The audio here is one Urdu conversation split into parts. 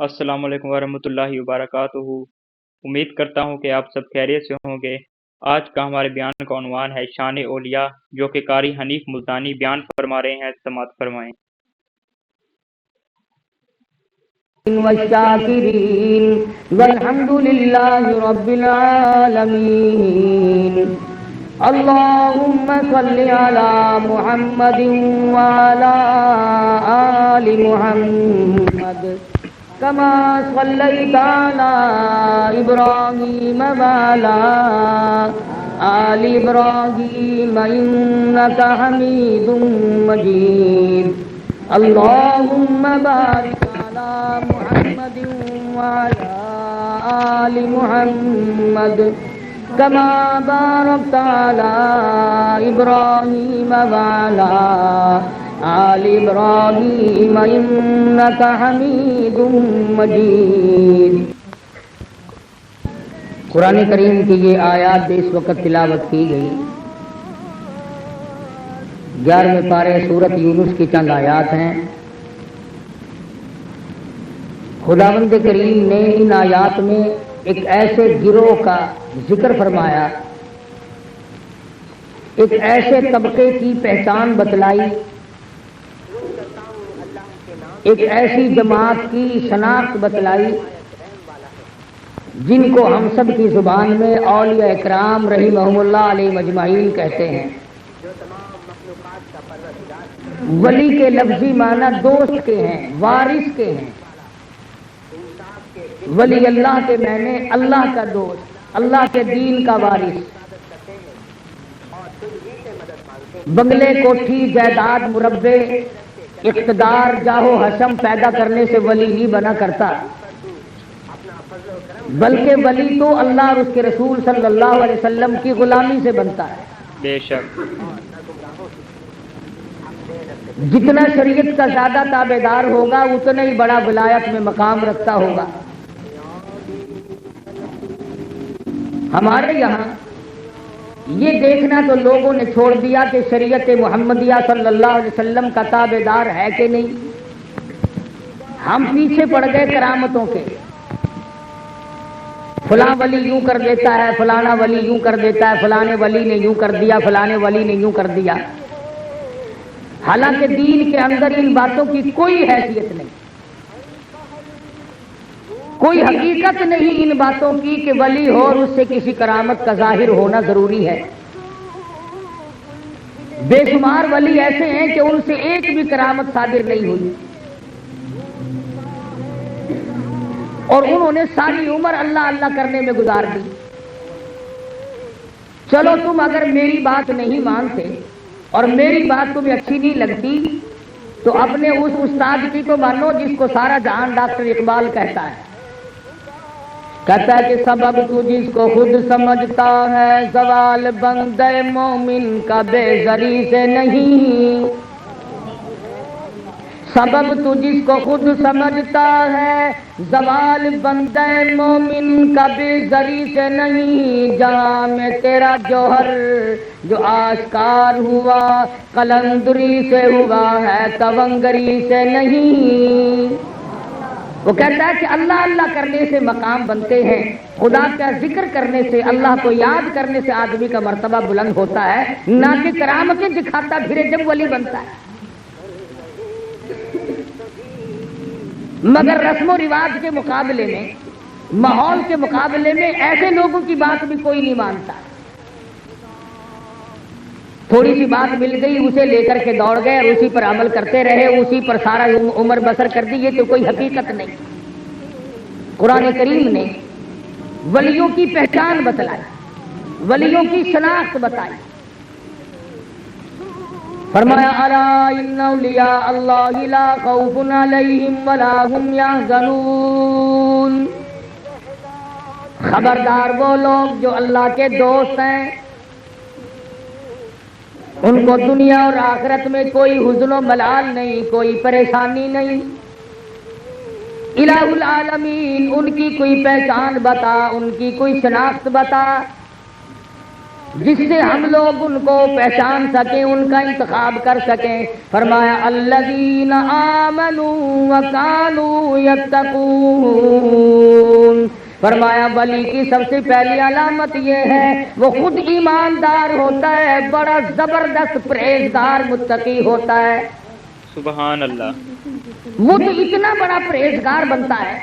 السلام علیکم ورحمۃ اللہ وبرکاتہ۔ امید کرتا ہوں کہ آپ سب خیریت سے ہوں گے۔ آج کا ہمارے بیان کا عنوان ہے شان اولیاء، جو کہ قاری حنیف ملتانی بیان فرما رہے ہیں، سماعت فرمائیں۔ والشاکرین والحمد للہ رب العالمین۔ اللہم صلی علی محمد وعلی آل محمد کما صلیت علی ابراہیم وعلی آل ابراہیم انک حمید مجید۔ اللہم بارک علی محمد وعلی آل محمد کما بارکت علی ابراہیم وعلی آل ابراہیم انک حمید مجید۔ قرآن کریم کی یہ آیات اس وقت تلاوت کی گئی 11ویں پارے سورت یونس کی چند آیات ہیں۔ خداوند کریم نے ان آیات میں ایک ایسے گروہ کا ذکر فرمایا، ایک ایسے طبقے کی پہچان بتلائی، ایک ایسی جماعت کی شناخت بتلائی جن کو ہم سب کی زبان میں اولیاء اکرام رحمہم اللہ علیہ مجمعین کہتے ہیں۔ ولی کے لفظی معنی دوست کے ہیں، وارث کے ہیں۔ ولی اللہ کے معنی اللہ کا دوست، اللہ کے دین کا وارث۔ بنگلے کوٹھی جائیداد مربع اقتدار جاہ و حشم پیدا کرنے سے ولی نہیں بنا کرتا، بلکہ ولی تو اللہ اور اس کے رسول صلی اللہ علیہ وسلم کی غلامی سے بنتا ہے۔ بے شک جتنا شریعت کا زیادہ تابع دار ہوگا اتنا ہی بڑا ولایت میں مقام رکھتا ہوگا۔ ہمارے یہاں یہ دیکھنا تو لوگوں نے چھوڑ دیا کہ شریعت محمدیہ صلی اللہ علیہ وسلم کا تابع دار ہے کہ نہیں۔ ہم پیچھے پڑ گئے کرامتوں کے، فلاں ولی یوں کر دیتا ہے، فلانا ولی یوں کر دیتا ہے، فلانے ولی نے یوں کر دیا، فلانے ولی نے یوں کر دیا، حالانکہ دین کے اندر ان باتوں کی کوئی حیثیت نہیں، کوئی حقیقت نہیں ان باتوں کی کہ ولی ہو اور اس سے کسی کرامت کا ظاہر ہونا ضروری ہے۔ بے شمار ولی ایسے ہیں کہ ان سے ایک بھی کرامت صادر نہیں ہوئی، اور انہوں نے ساری عمر اللہ اللہ کرنے میں گزار دی۔ چلو تم اگر میری بات نہیں مانتے اور میری بات تمہیں اچھی نہیں لگتی تو اپنے اس استاد کی تو مانو جس کو سارا جہان ڈاکٹر اقبال کہتا ہے کہ سبب تو جس کو خود سمجھتا ہے زوال بندے مومن کا بے زری سے نہیں۔ سبب تو جس کو خود سمجھتا ہے زوال بندے مومن کا بے زری سے نہیں۔ جہاں میں تیرا جوہر جو آشکار ہوا قلندری سے ہوا ہے تونگری سے نہیں۔ وہ کہتا ہے کہ اللہ اللہ کرنے سے مقام بنتے ہیں، خدا کا ذکر کرنے سے، اللہ کو یاد کرنے سے آدمی کا مرتبہ بلند ہوتا ہے، نہ کہ کرامتیں دکھاتا پھرے جب ولی بنتا ہے۔ مگر رسم و رواج کے مقابلے میں، ماحول کے مقابلے میں ایسے لوگوں کی بات بھی کوئی نہیں مانتا۔ تھوڑی سی بات مل گئی اسے لے کر کے دوڑ گئے اور اسی پر عمل کرتے رہے، اسی پر سارا عمر بسر کر دی، یہ تو کوئی حقیقت نہیں۔ قرآن کریم نے ولیوں کی پہچان بتلائی، ولیوں کی شناخت بتائی۔ فرمایا الا ان اولیاء اللہ لا خوف علیہم ولا هم یحزنون۔ خبردار وہ لوگ جو اللہ کے دوست ہیں، ان کو دنیا اور آخرت میں کوئی حزن و ملال نہیں، کوئی پریشانی نہیں۔ الہ العالمین ان کی کوئی پہچان بتا، ان کی کوئی شناخت بتا۔ جس سے ہم لوگ ان کو پہچان سکیں، ان کا انتخاب کر سکیں۔ فرمایا الذین آمنوا وکانوا یتقون، فرمایا ولی کی سب سے پہلی علامت یہ ہے وہ خود ایماندار ہوتا ہے، بڑا زبردست پرہیزگار متقی ہوتا ہے۔ سبحان اللہ۔ وہ تو اتنا بڑا پرہیزگار بنتا ہے۔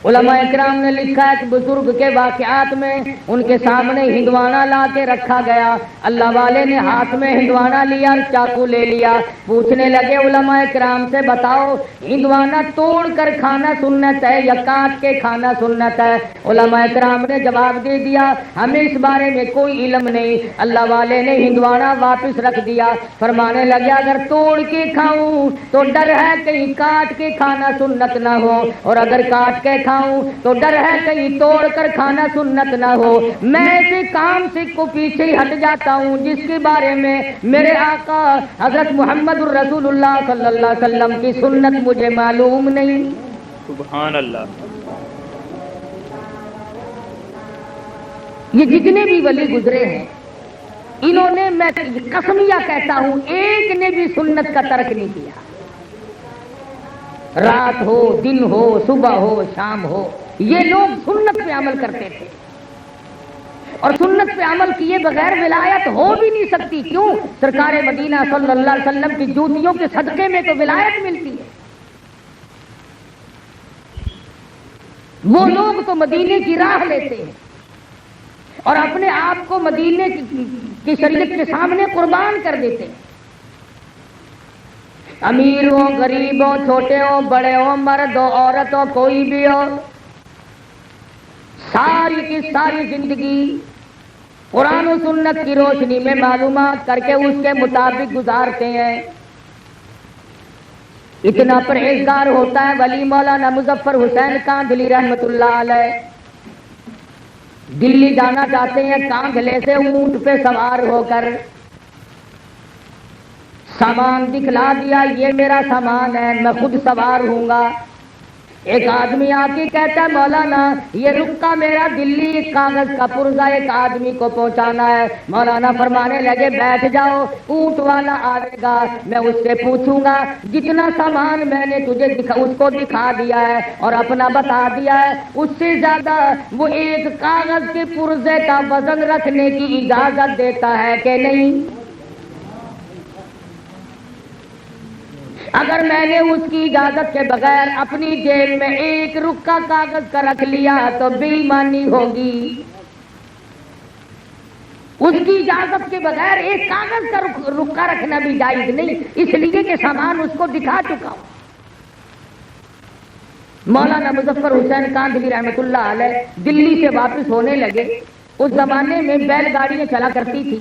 علماء اکرام نے لکھا ہے کہ بزرگ کے واقعات میں ان کے سامنے ہندوانا لا کے رکھا گیا، اللہ والے نے ہاتھ میں ہندوانا لیا، چاقو لے لیا، پوچھنے لگے علماء اکرام سے بتاؤ ہندوانا توڑ کر کھانا سنت ہے یا کاٹ کے کھانا سنت ہے؟ علماء اکرام نے جواب دے دیا ہمیں اس بارے میں کوئی علم نہیں۔ اللہ والے نے ہندوانا واپس رکھ دیا، فرمانے لگے اگر توڑ کے کھاؤں تو ڈر ہے کہیں کاٹ کے کھانا سنت نہ ہو، اور اگر کاٹ کے کھاؤں تو ڈر ہے کہیں توڑ کر کھانا سنت نہ ہو۔ میں ایسے کام سے کو پیچھے ہی ہٹ جاتا ہوں جس کے بارے میں میرے آقا حضرت محمد الرسول اللہ صلی اللہ علیہ وسلم کی سنت مجھے معلوم نہیں۔ سبحان اللہ۔ یہ جتنے بھی ولی گزرے ہیں انہوں نے، میں قسمیہ کہتا ہوں، ایک نے بھی سنت کا ترک نہیں کیا۔ رات ہو، دن ہو، صبح ہو، شام ہو، یہ لوگ سنت پہ عمل کرتے تھے، اور سنت پہ عمل کیے بغیر ولایت ہو بھی نہیں سکتی۔ کیوں؟ سرکار مدینہ صلی اللہ علیہ وسلم کی جوتیوں کے صدقے میں تو ولایت ملتی ہے۔ وہ لوگ تو مدینے کی راہ لیتے ہیں اور اپنے آپ کو مدینے کی شریعت کے سامنے قربان کر دیتے ہیں۔ امیر ہو، غریب ہو، چھوٹے ہو، بڑے ہو، مرد ہو، عورت ہو، کوئی بھی ہو، ساری کی ساری زندگی قرآن و سنت کی روشنی میں معلومات کر کے اس کے مطابق گزارتے ہیں۔ اتنا پرہیزگار ہوتا ہے ولی مولانا مظفر حسین کاندھلی رحمت اللہ علیہ۔ دلی جانا چاہتے ہیں کاندھلے سے اونٹ پہ سوار ہو کر، سامان دکھلا دیا یہ میرا سامان ہے، میں خود سوار ہوں گا۔ ایک آدمی آ کے کہتا ہے مولانا یہ رکا میرا دلی ایک کاغذ کا پرزہ ایک آدمی کو پہنچانا ہے۔ مولانا فرمانے لگے بیٹھ جاؤ، اونٹ والا آئے گا، میں اس سے پوچھوں گا جتنا سامان میں نے تجھے اس کو دکھا دیا ہے اور اپنا بتا دیا ہے اس سے زیادہ وہ ایک کاغذ کے پرزے کا وزن رکھنے کی اجازت دیتا ہے کہ نہیں؟ اگر میں نے اس کی اجازت کے بغیر اپنی جیب میں ایک رکا کاغذ کا رکھ لیا تو بے ایمانی ہوگی۔ اس کی اجازت کے بغیر ایک کاغذ کا رکا رکھنا بھی جائز نہیں، اس لیے کہ سامان اس کو دکھا چکا ہوں۔ مولانا مظفر حسین کاندھلی رحمت اللہ علیہ دلی سے واپس ہونے لگے۔ اس زمانے میں بیل گاڑیاں چلا کرتی تھی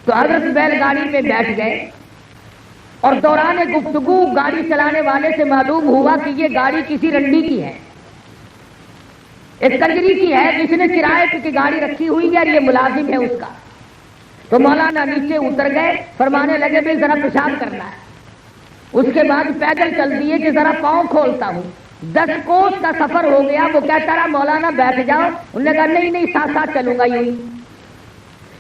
تو حضرت بیل گاڑی پہ بیٹھ گئے، اور دوران گفتگو گاڑی چلانے والے سے معلوم ہوا کہ یہ گاڑی کسی رنڈی کی ہے، ایک کنجری کی ہے جس نے کرائے کی گاڑی رکھی ہوئی ہے اور یہ ملازم ہے اس کا۔ تو مولانا نیچے اتر گئے، فرمانے لگے بھی ذرا پیشاب کرنا ہے۔ اس کے بعد پیدل چل دیے کہ ذرا پاؤں کھولتا ہوں۔ 10 کوس کا سفر ہو گیا، وہ کہتا رہا مولانا بیٹھ جاؤ، انہوں نے کہا نہیں ساتھ ساتھ چلوں گا یوں ہی۔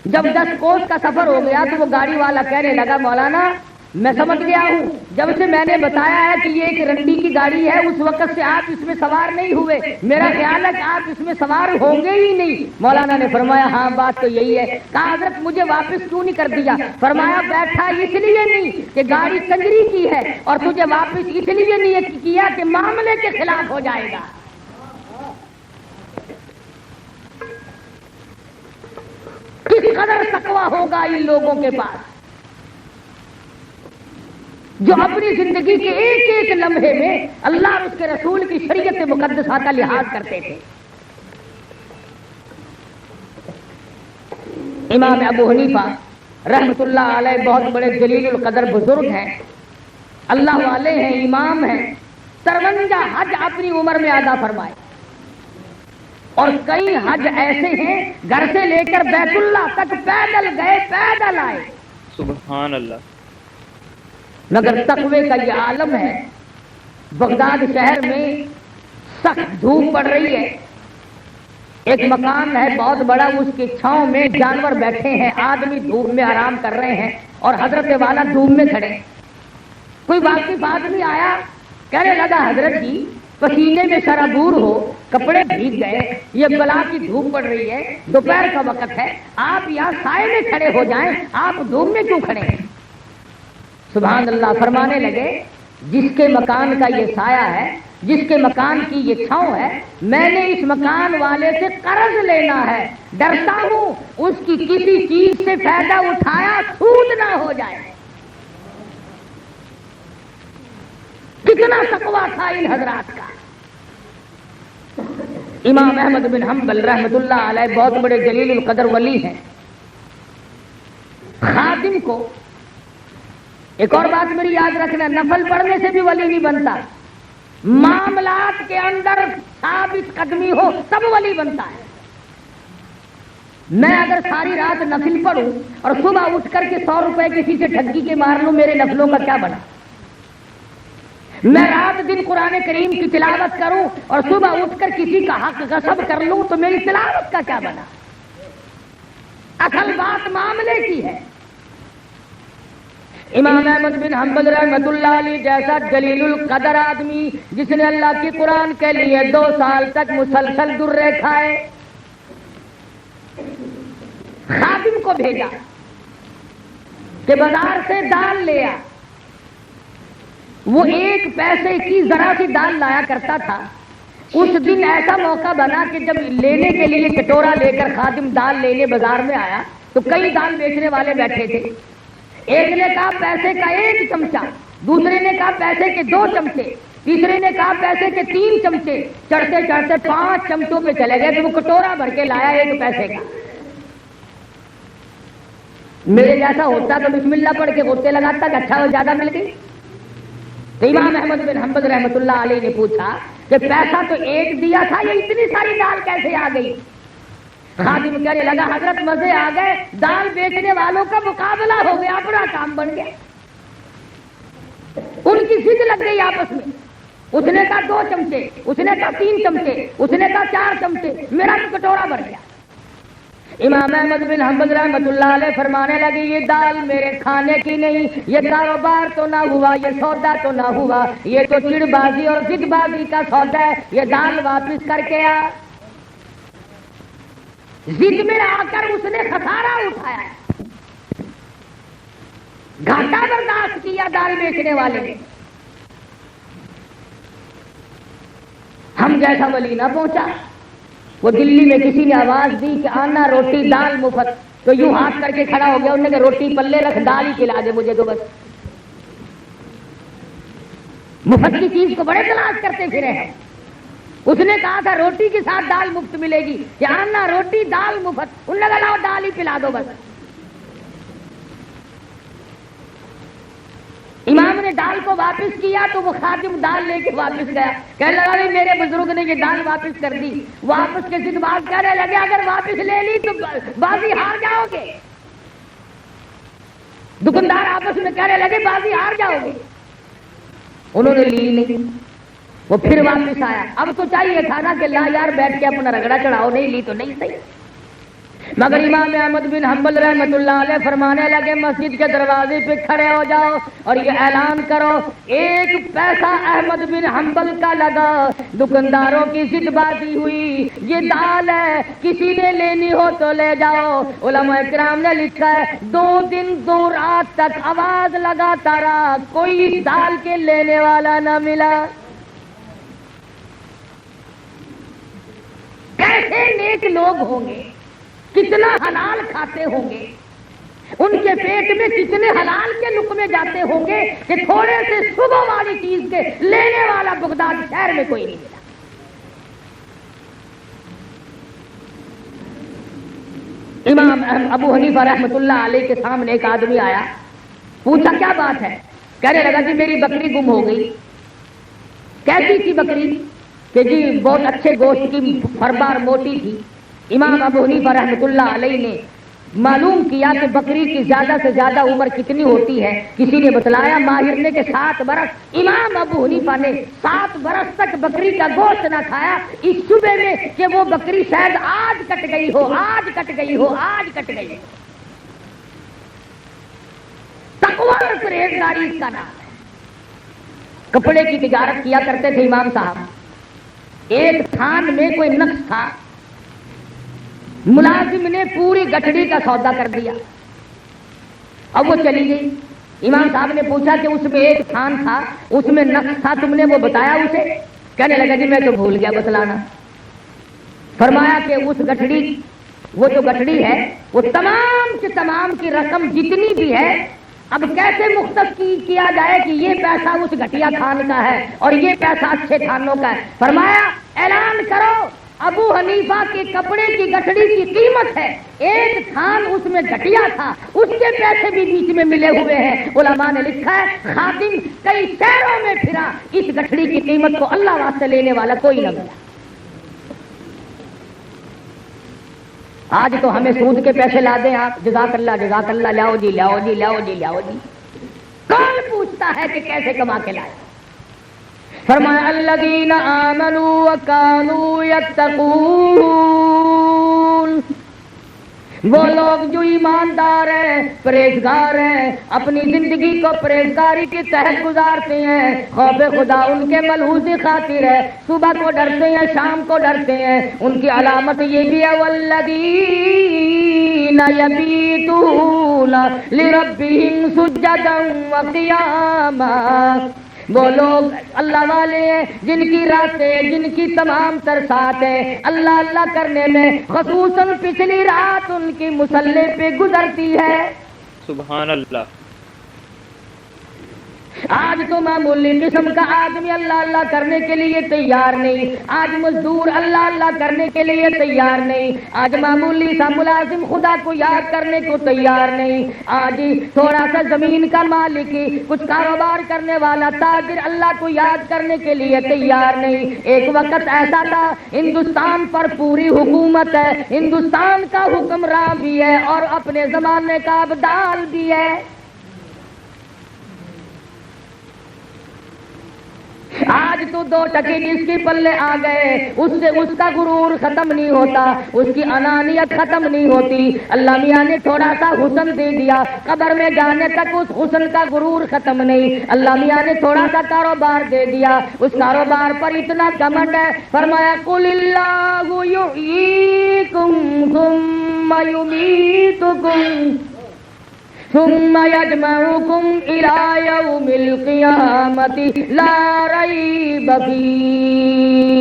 جب 10 کوس کا سفر ہو گیا تو وہ گاڑی والا کہنے لگا مولانا میں سمجھ گیا ہوں، جب سے میں نے بتایا ہے کہ یہ ایک رنڈی کی گاڑی ہے اس وقت سے آپ اس میں سوار نہیں ہوئے، میرا خیال ہے کہ آپ اس میں سوار ہوں گے ہی نہیں۔ مولانا نے فرمایا ہاں بات تو یہی ہے۔ کہا حضرت مجھے واپس کیوں نہیں کر دیا؟ فرمایا بیٹھا اس لیے نہیں کہ گاڑی کنجری کی ہے، اور تجھے واپس اس لیے نہیں کیا کہ معاملے کے خلاف ہو جائے گا۔ کس قدر تقویٰ ہوگا ان لوگوں کے پاس جو اپنی زندگی کے ایک ایک لمحے میں اللہ اور اس کے رسول کی شریعت مقدسہ کا لحاظ کرتے تھے۔ امام ابو حنیفہ رحمت اللہ علیہ بہت بڑے جلیل القدر بزرگ ہیں، اللہ والے ہیں، امام ہیں، 53 حج اپنی عمر میں ادا فرمائے، اور کئی حج ایسے ہیں گھر سے لے کر بیت اللہ تک پیدل گئے پیدل آئے۔ سبحان اللہ۔ مگر تقوی کا یہ عالم ہے۔ بغداد شہر میں سخت دھوپ پڑ رہی ہے، ایک مکان ہے بہت بڑا، اس کی چھاؤں میں جانور بیٹھے ہیں، آدمی دھوپ میں آرام کر رہے ہیں اور حضرت والا دھوپ میں کھڑے ہیں۔ کوئی واقف آدمی آیا، کہنے لگا حضرت جی پسینے میں شرابور ہو، کپڑے بھیگ گئے، یہ بلا کی دھوپ پڑ رہی ہے، دوپہر کا وقت ہے، آپ یہاں سائے میں کھڑے ہو جائیں، آپ دھوپ میں کیوں کھڑے ہیں؟ سبحان اللہ، فرمانے لگے جس کے مکان کا یہ سایہ ہے، جس کے مکان کی یہ چھاؤں ہے، میں نے اس مکان والے سے قرض لینا ہے، ڈرتا ہوں اس کی کسی چیز سے فائدہ اٹھایا سود نہ ہو جائے۔ کتنا تقویٰ تھا ان حضرات کا۔ امام احمد بن حنبل رحمۃ اللہ علیہ بہت بڑے جلیل القدر ولی ہیں۔ خادم کو ایک اور بات میری یاد رکھنا، نفل پڑھنے سے بھی ولی نہیں بنتا، معاملات کے اندر ثابت قدمی ہو تب ولی بنتا ہے۔ میں اگر ساری رات نفل پڑھوں اور صبح اٹھ کر کے 100 روپے کسی سے ٹھگی کے مار لوں، میرے نفلوں کا کیا بنا؟ میں رات دن قرآن کریم کی تلاوت کروں اور صبح اٹھ کر کسی کا حق غصب کر لوں تو میری تلاوت کا کیا بنا؟ اصل بات معاملے کی ہے۔ امام احمد بن حنبل رحمۃ اللہ علیہ جیسا جلیل القدر آدمی، جس نے اللہ کی قرآن کے لیے 2 سال تک مسلسل درے کھائے، خادم کو بھیجا کہ بازار سے دال لے آ۔ وہ 1 پیسے کی ذرا سی دال لایا کرتا تھا۔ اس دن ایسا موقع بنا کہ جب لینے کے لیے کٹورا لے کر خادم دال لینے بازار میں آیا تو کئی دال بیچنے والے بیٹھے تھے۔ ایک نے کہا پیسے کا 1 چمچہ، دوسرے نے کہا پیسے کے 2 چمچے، تیسرے نے کہا پیسے کے 3 چمچے، چڑھتے چڑھتے 5 چمچوں پہ چلے گئے تو وہ کٹورا بھر کے لایا 1 پیسے کا۔ میرے جیسا ہوتا تو بسم اللہ پڑھ کے غصے لگاتا کہ اچھا وہ زیادہ مل گئی۔ تو امام احمد بن حنبل رحمۃ اللہ علیہ نے پوچھا کہ پیسہ تو 1 دیا تھا، یہ اتنی ساری دال کیسے آ گئی؟ خادم کہنے لگا حضرت مزے آ گئے، دال بیچنے والوں کا مقابلہ ہو گیا، اپنا کام بن گیا۔ ان کی ضد لگ گئی آپس میں، اس نے کہا 2 چمچے، اس نے کہا 3 چمچے، اس نے کہا 4 چمچے، میرا تو کٹورا بھر گیا۔ امام احمد بن حنبل رحمۃ اللہ علیہ فرمانے لگے یہ دال میرے کھانے کی نہیں، یہ کاروبار تو نہ ہوا، یہ سودا تو نہ ہوا، یہ تو چڑ بازی اور ضد بازی کا سودا ہے، یہ دال واپس کر کے آ۔ ضد میں آ کر اس نے خسارہ اٹھایا، گھاٹا برداشت کیا دال بیچنے والے نے۔ ہم جیسا ولی نہ پہنچا۔ وہ دلی میں کسی نے آواز دی کہ آنا روٹی دال مفت، تو یوں ہاتھ کر کے کھڑا ہو گیا، انہوں نے کہا روٹی پلے رکھ، دال ہی کھلا دے مجھے تو بس۔ مفت کی چیز کو بڑے تلاش کرتے پھرے ہیں۔ اس نے کہا تھا روٹی کے ساتھ دال مفت ملے گی، کہ آنا روٹی دال مفت، انہوں نے کہا لاؤ دال ہی پلا دو بس۔ امام نے دال کو واپس کیا تو وہ خادم دال لے کے واپس گیا، کہنے لگا میرے بزرگ نے یہ دال واپس کر دی۔ واپس کے ضد باز کہنے لگے اگر واپس لے لی تو بازی ہار جاؤ گے۔ دکاندار آپس میں کہنے لگے بازی ہار جاؤ گے۔ انہوں نے لی نہیں، وہ پھر واپس آیا۔ اب تو چاہیے تھا نا کہ لا یار بیٹھ کے اپنا رگڑا چڑھاؤ، نہیں لی تو نہیں صحیح۔ مگر امام احمد بن حنبل رحمۃ اللہ علیہ فرمانے لگے مسجد کے دروازے پہ کھڑے ہو جاؤ اور یہ اعلان کرو 1 پیسہ احمد بن حنبل کا لگا، دکانداروں کی ضد بازی ہوئی، یہ دال ہے کسی نے لینی ہو تو لے جاؤ۔ علماء کرام نے لکھا ہے 2 دن 2 رات تک آواز لگاتا رہا، کوئی اس دال کے لینے والا نہ ملا۔ کیسے نیک لوگ ہوں گے، کتنا حلال کھاتے ہوں گے، ان کے پیٹ میں کتنے حلال کے لقمے جاتے ہوں گے کہ تھوڑے سے صبح والی چیز کے لینے والا بغداد شہر میں کوئی نہیں ملا۔ امام ابو حنیفہ رحمۃ اللہ علیہ کے سامنے ایک آدمی آیا، پوچھا کیا بات ہے؟ کہنے لگا کہ میری بکری گم ہو گئی۔ کیسی تھی بکری؟ کہ جی بہت اچھے گوشت کی، فربار موٹی تھی۔ امام ابو حنیفہ رحمۃ اللہ علیہ نے معلوم کیا کہ بکری کی زیادہ سے زیادہ عمر کتنی ہوتی ہے؟ کسی نے بتلایا ماہر نے کہ 7 برس۔ امام ابو حنیفہ نے 7 برس تک بکری کا گوشت نہ کھایا، اس شبے میں کہ وہ بکری شاید آج کٹ گئی ہو، آج کٹ گئی ہو، آج کٹ گئی ہو۔ تقویٰ اور پرہیزگاری اس کا نام ہے۔ کپڑے کی تجارت کیا کرتے تھے امام صاحب، ایک تھان میں کوئی نقص تھا، ملازم نے پوری گٹھڑی کا سودا کر دیا، اب وہ چلی گئی۔ امام صاحب نے پوچھا کہ اس میں ایک تھان تھا، اس میں نقص تھا، تم نے وہ بتایا اسے؟ کہنے لگا جی میں تو بھول گیا بتلانا۔ فرمایا کہ اس گٹھڑی، وہ جو گٹھڑی ہے وہ تمام سے تمام کی رقم جتنی بھی ہے، اب کیسے مختص کیا جائے کہ یہ پیسہ اس گھٹیا تھان کا ہے اور یہ پیسہ اچھے تھانوں کا ہے؟ فرمایا اعلان کرو ابو حنیفہ کے کپڑے کی گٹھڑی کی قیمت ہے، ایک تھان اس میں گھٹیا تھا، اس کے پیسے بھی بیچ میں ملے ہوئے ہیں۔ علماء نے لکھا ہے خادم کئی شہروں میں پھرا، اس گٹھڑی کی قیمت کو اللہ واسطے لینے والا کوئی نہ ملا۔ آج تو ہمیں سود کے پیسے لا دیں آپ، جزاک اللہ جزاک اللہ، لاؤ جی لاؤ جی لاؤ جی لاؤ جی، کون پوچھتا ہے کہ کیسے کما کے لائے؟ فرمایا الذین آمنوا وکانوا یتقون، وہ لوگ جو ایماندار ہیں، پرہیزگار ہیں، اپنی زندگی کو پرہیزگاری کے تحت گزارتے ہیں، خوف خدا ان کے ملحوظ خاطر ہے، صبح کو ڈرتے ہیں، شام کو ڈرتے ہیں۔ ان کی علامت یہ بھی ہے والذین یبیتون لربہم سجدا وقیاما، وہ لوگ اللہ والے ہیں جن کی راتیں، جن کی تمام تر ساتیں اللہ اللہ کرنے میں، خصوصاً پچھلی رات ان کی مصلی پہ گزرتی ہے۔ سبحان اللہ۔ آج تو معمولی قسم کا آدمی اللہ اللہ کرنے کے لیے تیار نہیں، آج مزدور اللہ اللہ کرنے کے لیے تیار نہیں، آج معمولی سا ملازم خدا کو یاد کرنے کو تیار نہیں، آج تھوڑا سا زمین کا مالک، کچھ کاروبار کرنے والا تاجر اللہ کو یاد کرنے کے لیے تیار نہیں۔ ایک وقت ایسا تھا ہندوستان پر پوری حکومت ہے، ہندوستان کا حکمراں بھی ہے اور اپنے زمانے کا ابدال بھی ہے۔ آج تو 2 ٹکے جس کے پلے آ گئے، اس سے اس کا غرور ختم نہیں ہوتا، اس کی انانیت ختم نہیں ہوتی۔ اللہ میاں نے تھوڑا سا حسن دے دیا، قبر میں جانے تک اس حسن کا غرور ختم نہیں۔ اللہ میاں نے تھوڑا سا کاروبار دے دیا، اس کاروبار پر اتنا گھمنڈ ہے، فرمایا قل اللہ یحییکم ثم یمیتکم ثم یجمعکم الی یوم القیامۃ لا ریب فیہ۔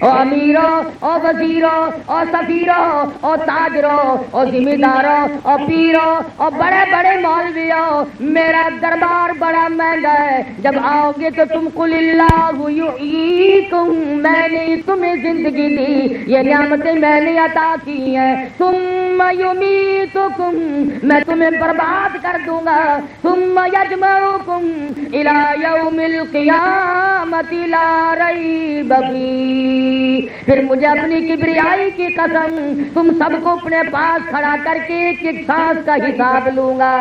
او امیروں، او وزیروں، او سفیروں، او تاجروں، او ذمہ داروں، او پیروں، او بڑے بڑے مولویوں، میرا دربار بڑا مہنگا ہے، جب آؤ گے تو تم قل اللہ یحییکم، میں نے تمہیں زندگی دی، یہ نعمتیں میں نے عطا کی ہیں، ثم یمیتکم، میں تمہیں برباد کر دوں گا، ثم یجمعکم الی یوم القیامۃ لا ریب فیہ، پھر مجھے اپنی کبریائی کی قسم تم سب کو اپنے پاس کھڑا کر کے ایک ایک سانس کا حساب لوں گا۔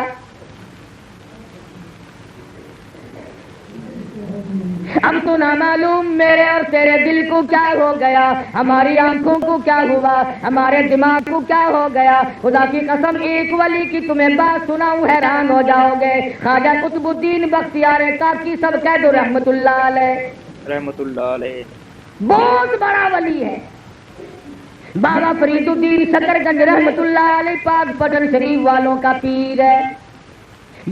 اب تو نہ معلوم میرے اور تیرے دل کو کیا ہو گیا، ہماری آنکھوں کو کیا ہوا، ہمارے دماغ کو کیا ہو گیا۔ خدا کی قسم ایک ولی کی تمہیں بات سناؤں حیران ہو جاؤ گے، خواجہ قطب الدین بختیار کاکی، سب کہہ دو رحمت اللہ علیہ، رحمت اللہ علیہ، بہت بڑا ولی ہے۔ بابا فرید الدین سکر گنج رحمت اللہ علیہ پاک پٹن شریف والوں کا پیر ہے،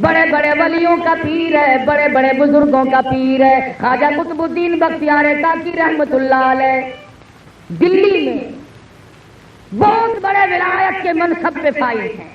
بڑے بڑے ولیوں کا پیر ہے، بڑے بڑے بزرگوں کا پیر ہے۔ خواجہ قطب الدین بختیار کاکی رحمت اللہ علیہ دلی میں بہت بڑے ولایت کے منصب پہ فائز ہیں۔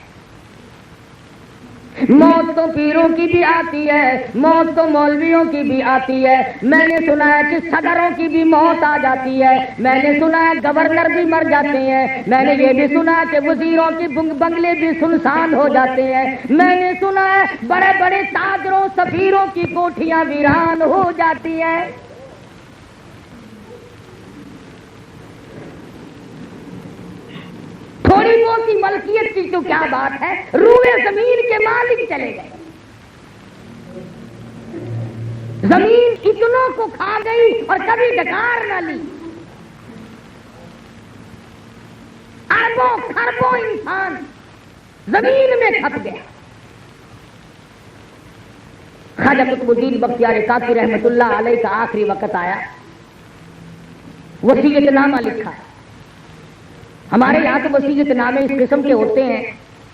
موت تو پیروں کی بھی آتی ہے، موت تو مولویوں کی بھی آتی ہے، میں نے سنا ہے کہ صدروں کی بھی موت آ جاتی ہے، میں نے سنا ہے گورنر بھی مر جاتے ہیں، میں نے یہ بھی سنا ہے کہ وزیروں کے بنگلے بھی سنسان ہو جاتے ہیں، میں نے سنا ہے بڑے بڑے تاجروں سفیروں کی کوٹھیاں ویران ہو جاتی ہیں۔ تھوڑی بہت سی ملکیت کی تو کیا بات ہے، روئے زمین کے مالک چلے گئے، زمین اتنوں کو کھا گئی اور کبھی ڈکار نہ لی، اربوں خربوں انسان زمین میں کھپ گیا۔ خواجہ قطب الدین بختیار کاکی رحمت اللہ علیہ کا آخری وقت آیا، وصیت نامہ لکھا۔ ہمارے یہاں کے وصیت نامے اس قسم کے ہوتے ہیں،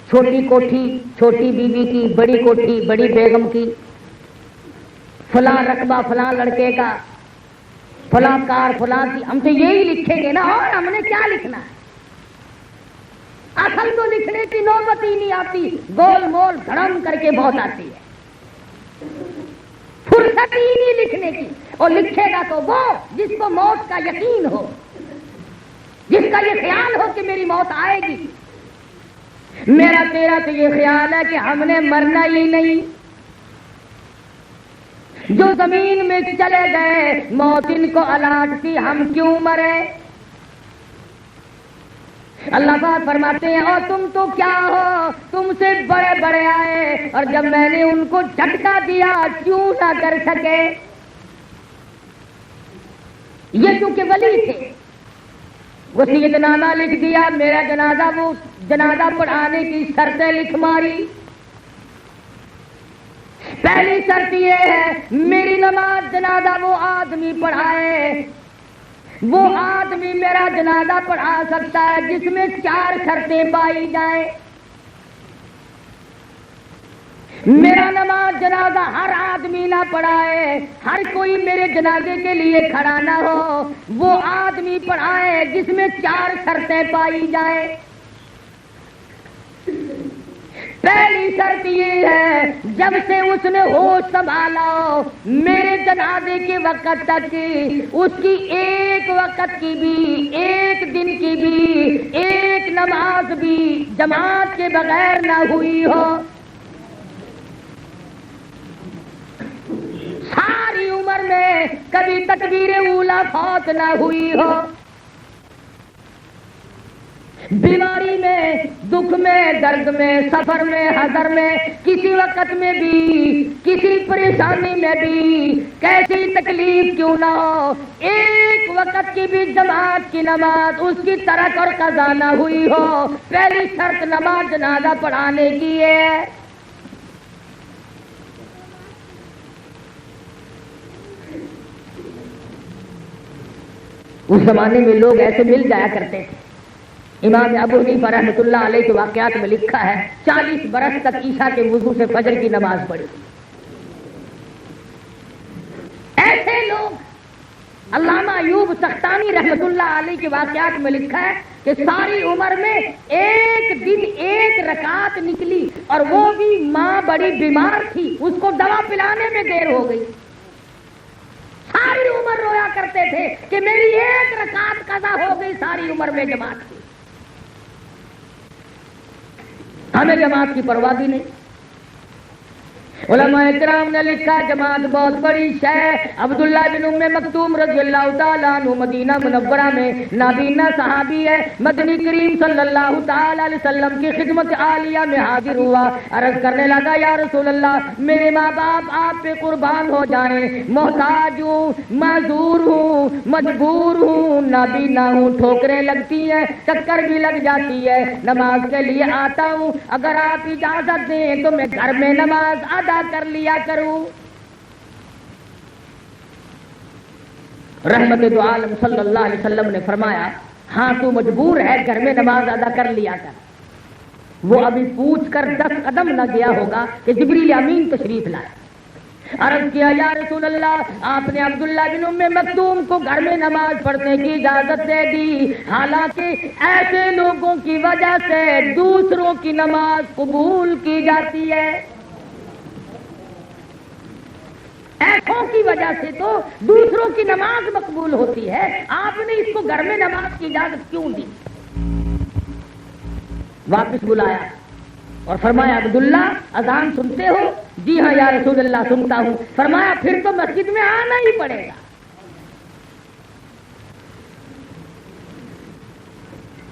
چھوٹی کوٹھی چھوٹی بیوی کی، بڑی کوٹھی بڑی بیگم کی، فلاں رقبہ فلاں لڑکے کا، فلاں کار فلاں کی۔ ہم تو یہی لکھیں گے نا، اور ہم نے کیا لکھنا ہے؟ اصل تو لکھنے کی نوبت ہی نہیں آتی، گول مول دھڑم کر کے بہت آتی ہے، فرصت ہی نہیں لکھنے کی۔ اور لکھے گا تو وہ جس کو موت کا یقین ہو، جس کا یہ خیال ہو کہ میری موت آئے گی۔ میرا تیرا تو یہ خیال ہے کہ ہم نے مرنا ہی نہیں، جو زمین میں چلے گئے موت ان کو الاٹ تھی، ہم کیوں مرے؟ اللہ پاک فرماتے ہیں اور تم تو کیا ہو، تم سے بڑے بڑے آئے اور جب میں نے ان کو جھٹکا دیا کیوں نہ کر سکے؟ یہ کیونکہ ولی تھے، وصیت نامہ لکھ دیا، میرا جنازہ وہ جنازہ پڑھانے کی شرطیں لکھ ماری۔ پہلی شرط یہ ہے میری نماز جنازہ وہ آدمی پڑھائے، وہ آدمی میرا جنازہ پڑھا سکتا ہے جس میں 4 شرطیں پائی جائیں۔ میرا نماز جنازہ ہر آدمی نہ پڑھائے، ہر کوئی میرے جنازے کے لیے کھڑا نہ ہو، وہ آدمی پڑھائے جس میں 4 شرطیں پائی جائیں۔ پہلی شرط یہ ہے جب سے اس نے ہوش سنبھالا میرے جنازے کے وقت تک اس کی ایک وقت کی بھی، ایک دن کی بھی، ایک نماز بھی جماعت کے بغیر نہ ہوئی ہو، ساری عمر میں کبھی تکبیر اولیٰ فوت نہ ہوئی ہو، بیماری میں، دکھ میں، درد میں، سفر میں، حضر میں، کسی وقت میں بھی، کسی پریشانی میں بھی، کیسی تکلیف کیوں نہ ہو، ایک وقت کی بھی جماعت کی نماز اس کی ترک اور قضا نہ ہوئی ہو۔ پہلی شرط نماز جنازہ پڑھانے کی ہے۔ اس زمانے میں لوگ ایسے مل جایا کرتے تھے۔ امام ابو حنیفہ رحمۃ اللہ علیہ کے واقعات میں لکھا ہے 40 برس تک عشاء کے وضو سے فجر کی نماز پڑھی۔ ایسے لوگ، علامہ ایوب سختانی رحمۃ اللہ علیہ کے واقعات میں لکھا ہے کہ ساری عمر میں ایک دن 1 رکعت نکلی اور وہ بھی ماں بڑی بیمار تھی، اس کو دوا پلانے میں دیر ہو گئی۔ ساری عمر رویا کرتے تھے کہ میری 1 رکعت قضا ہو گئی ساری عمر میں جماعت کی۔ ہمیں جماعت کی پرواہ بھی نہیں۔ علماء کرام نے لکھا جماعت بہت بڑی شے۔ عبداللہ بن ام مکتوم رضی اللہ تعالیٰ عنہ مدینہ منورہ میں نابینا صحابی ہے، مدنی کریم صلی اللہ تعالیٰ علیہ وسلم کی خدمت عالیہ میں حاضر ہوا، عرض کرنے لگا یا رسول اللہ میرے ماں باپ آپ پہ قربان ہو جائیں، محتاج ہوں، معذور ہوں، مجبور ہوں، نابینا ہوں، ٹھوکریں لگتی ہیں، چکر بھی لگ جاتی ہے، نماز کے لیے آتا ہوں، اگر آپ اجازت دیں تو میں گھر میں نماز ادا کر لیا کروں۔ رحمت دو عالم صلی اللہ علیہ وسلم نے فرمایا ہاں تو مجبور ہے گھر میں نماز ادا کر لیا کر۔ وہ ابھی پوچھ کر 10 قدم نہ گیا ہوگا کہ جبریل امین تشریف لائے۔ عرض کیا یا رسول اللہ آپ نے عبداللہ بن ام مکتوم کو گھر میں نماز پڑھنے کی اجازت دے دی، حالانکہ ایسے لوگوں کی وجہ سے دوسروں کی نماز قبول کی جاتی ہے، ایسوں کی وجہ سے تو دوسروں کی نماز مقبول ہوتی ہے، آپ نے اس کو گھر میں نماز کی اجازت کیوں دی؟ واپس بلایا اور فرمایا عبداللہ اذان سنتے ہو؟ جی ہاں یا رسول اللہ سنتا ہوں۔ فرمایا پھر تو مسجد میں آنا ہی پڑے گا۔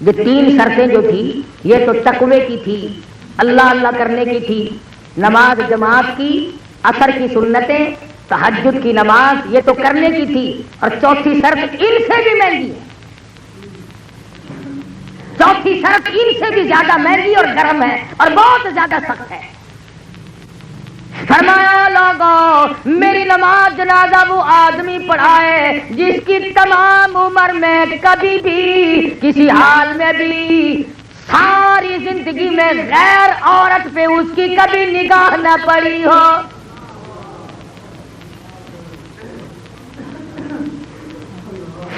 یہ 3 شرطیں جو تھی یہ تو تقوی کی تھی، اللہ اللہ کرنے کی تھی، نماز جماعت کی، عصر کی سنتیں، تہجد کی نماز یہ تو کرنے کی تھی، اور 4تھی شرط ان سے بھی مہنگی ہے، 4تھی شرط ان سے بھی زیادہ مہنگی اور گرم ہے اور بہت زیادہ سخت ہے۔ فرمایا لوگوں میری نماز جنازہ وہ آدمی پڑھائے جس کی تمام عمر میں کبھی بھی کسی حال میں بھی ساری زندگی میں غیر عورت پہ اس کی کبھی نگاہ نہ پڑی ہو۔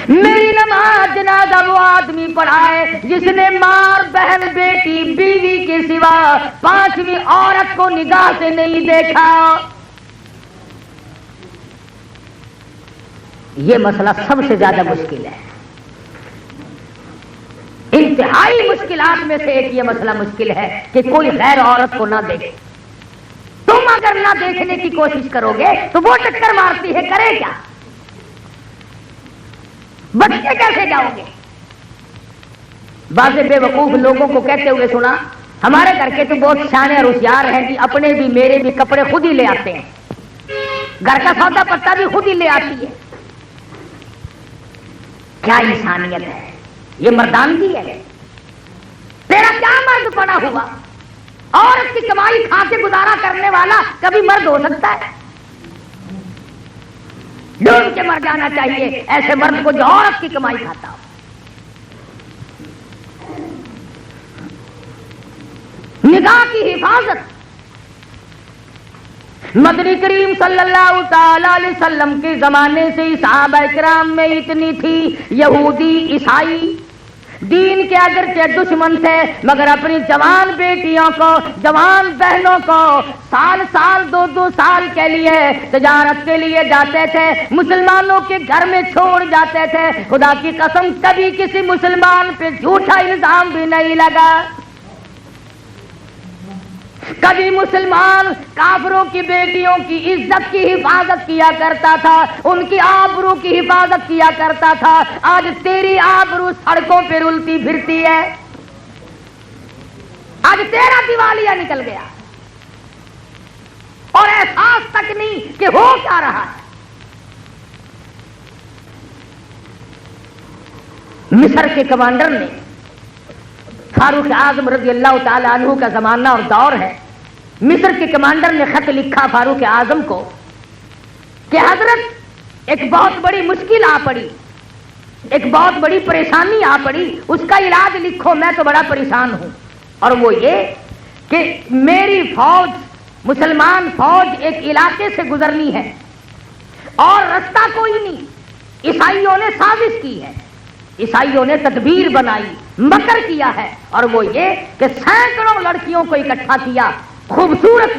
میری نماز جنازہ وہ آدمی پڑھائے جس نے ماں، بہن، بیٹی، بیوی کے سوا 5ویں عورت کو نگاہ سے نہیں دیکھا۔ یہ مسئلہ سب سے زیادہ مشکل ہے، انتہائی مشکلات میں سے ایک یہ مسئلہ مشکل ہے کہ کوئی غیر عورت کو نہ دیکھے۔ تم اگر نہ دیکھنے کی کوشش کرو گے تو وہ ٹکر مارتی ہے، کرے کیا؟ بچ کے کیسے جاؤ گے؟ بعض بے وقوف لوگوں کو کہتے ہوئے سنا، ہمارے گھر کے تو بہت سیانے اور ہوشیار ہیں کہ اپنے بھی میرے بھی کپڑے خود ہی لے آتے ہیں، گھر کا سودا پتہ بھی خود ہی لے آتی ہے۔ کیا انسانیت ہے؟ یہ مردانگی ہے؟ تیرا کیا مرد پڑا ہوا؟ عورت کی کمائی کھا کے گزارا کرنے والا کبھی مرد ہو سکتا ہے؟ ڈوب کے مر جانا چاہیے ایسے مرد کو جو عورت کی کمائی کھاتا ہو۔ نگاہ کی حفاظت مدنی کریم صلی اللہ تعالی علیہ وسلم کے زمانے سے صحابہ کرام میں اتنی تھی، یہودی عیسائی دین کے اگرچہ دشمن تھے مگر اپنی جوان بیٹیوں کو، جوان بہنوں کو سال 2 سال کے لیے تجارت کے لیے جاتے تھے، مسلمانوں کے گھر میں چھوڑ جاتے تھے۔ خدا کی قسم کبھی کسی مسلمان پہ جھوٹا الزام بھی نہیں لگا، کبھی مسلمان کافروں کی بیٹیوں کی عزت کی حفاظت کیا کرتا تھا، ان کی آبرو کی حفاظت کیا کرتا تھا۔ آج تیری آبرو سڑکوں پہ رلتی پھرتی ہے، آج تیرا دیوالیہ نکل گیا اور احساس تک نہیں کہ ہو کیا رہا ہے۔ مصر کے کمانڈر نے، فاروق اعظم رضی اللہ تعالی عنہ کا زمانہ اور دور ہے، مصر کے کمانڈر نے خط لکھا فاروق اعظم کو کہ حضرت ایک بہت بڑی مشکل آ پڑی، ایک بہت بڑی پریشانی آ پڑی، اس کا علاج لکھو، میں تو بڑا پریشان ہوں۔ اور وہ یہ کہ میری فوج، مسلمان فوج ایک علاقے سے گزرنی ہے اور رستہ کوئی نہیں، عیسائیوں نے سازش کی ہے، عیسائیوں نے تدبیر بنائی، مکر کیا ہے، اور وہ یہ کہ سینکڑوں لڑکیوں کو اکٹھا کیا، خوبصورت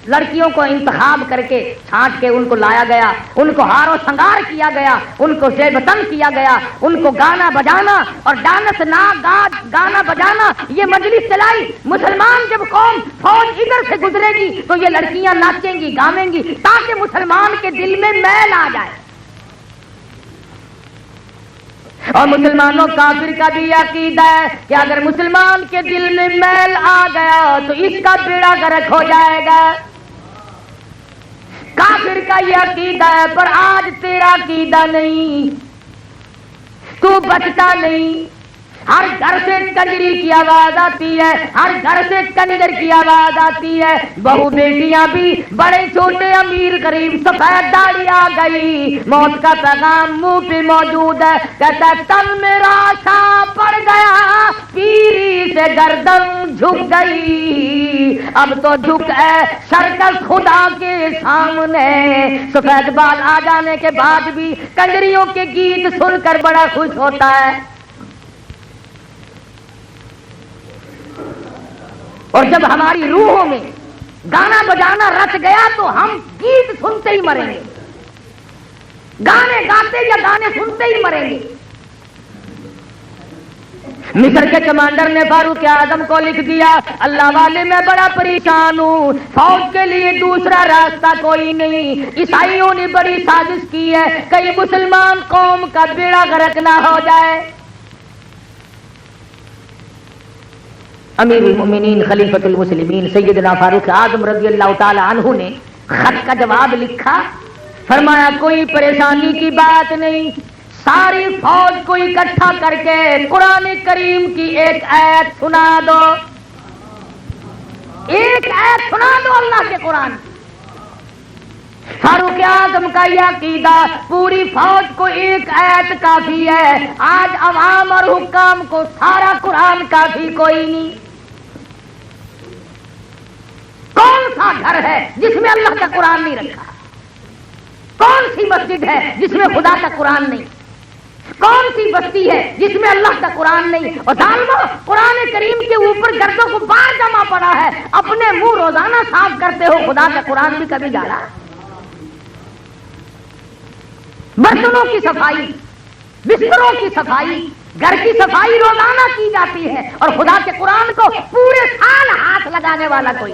لڑکیوں کو انتخاب کر کے چھانٹ کے ان کو لایا گیا، ان کو ہار و سنگار کیا گیا، ان کو زیب تن کیا گیا، ان کو گانا بجانا اور ڈانس گانا بجانا یہ مجلس چلائی۔ مسلمان جب قوم فوج ادھر سے گزرے گی تو یہ لڑکیاں ناچیں گی، گاویں گی، تاکہ مسلمان کے دل میں میل آ جائے۔ اور مسلمانوں کافر کا بھی عقیدہ ہے کہ اگر مسلمان کے دل میں میل آ گیا تو اس کا بیڑا غرق ہو جائے گا، کافر کا یہ عقیدہ ہے۔ پر آج تیرا عقیدہ نہیں، تو بچتا نہیں، ہر گھر سے کنجری کی آواز آتی ہے، ہر گھر سے کنجر کی آواز آتی ہے، بہو بیٹیاں بھی بڑے چھوٹے امیر غریب سفید داڑھی آ گئی، موت کا پیغام منہ پہ موجود ہے، کہتا ہے تن میرا شا پڑ گیا، پیری سے گردن جھک گئی، اب تو جھک ہے سرکس خدا کے سامنے۔ سفید بال آ جانے کے بعد بھی کنجریوں کے گیت سن کر بڑا خوش ہوتا ہے، اور جب ہماری روحوں میں گانا بجانا رچ گیا تو ہم گیت سنتے ہی مریں گے، گانے گاتے یا گانے سنتے ہی مریں گے۔ مصر کے کمانڈر نے فاروق اعظم کو لکھ دیا، اللہ والے میں بڑا پریشان ہوں، فوج کے لیے دوسرا راستہ کوئی نہیں، عیسائیوں نے بڑی سازش کی ہے، کہیں مسلمان قوم کا بیڑا غرق نہ ہو جائے۔ امیر المومنین خلیفۃ المسلمین سیدنا فاروق اعظم رضی اللہ تعالی عنہ نے خط کا جواب لکھا، فرمایا کوئی پریشانی کی بات نہیں، ساری فوج کو اکٹھا کر کے قرآن کریم کی ایک آیت سنا دو، ایک آیت سنا دو اللہ کے قرآن۔ فاروق اعظم کا یہ عقیدہ پوری فوج کو ایک آیت کافی ہے، آج عوام اور حکام کو سارا قرآن کافی کوئی نہیں۔ کون سا گھر ہے جس میں اللہ کا قرآن نہیں رکھا؟ کون سی مسجد ہے جس میں خدا کا قرآن نہیں؟ کون سی بستی ہے جس میں اللہ کا قرآن نہیں؟ اور ظالمو، قرآن کریم کے اوپر گردوں کو بار جمع پڑا ہے، اپنے منہ روزانہ صاف کرتے ہو، خدا کا قرآن بھی کبھی جا رہا ہے؟ برتنوں کی صفائی، بستروں کی صفائی، گھر کی صفائی روزانہ کی جاتی ہے، اور خدا کے قرآن کو پورے سال ہاتھ لگانے والا کوئی؟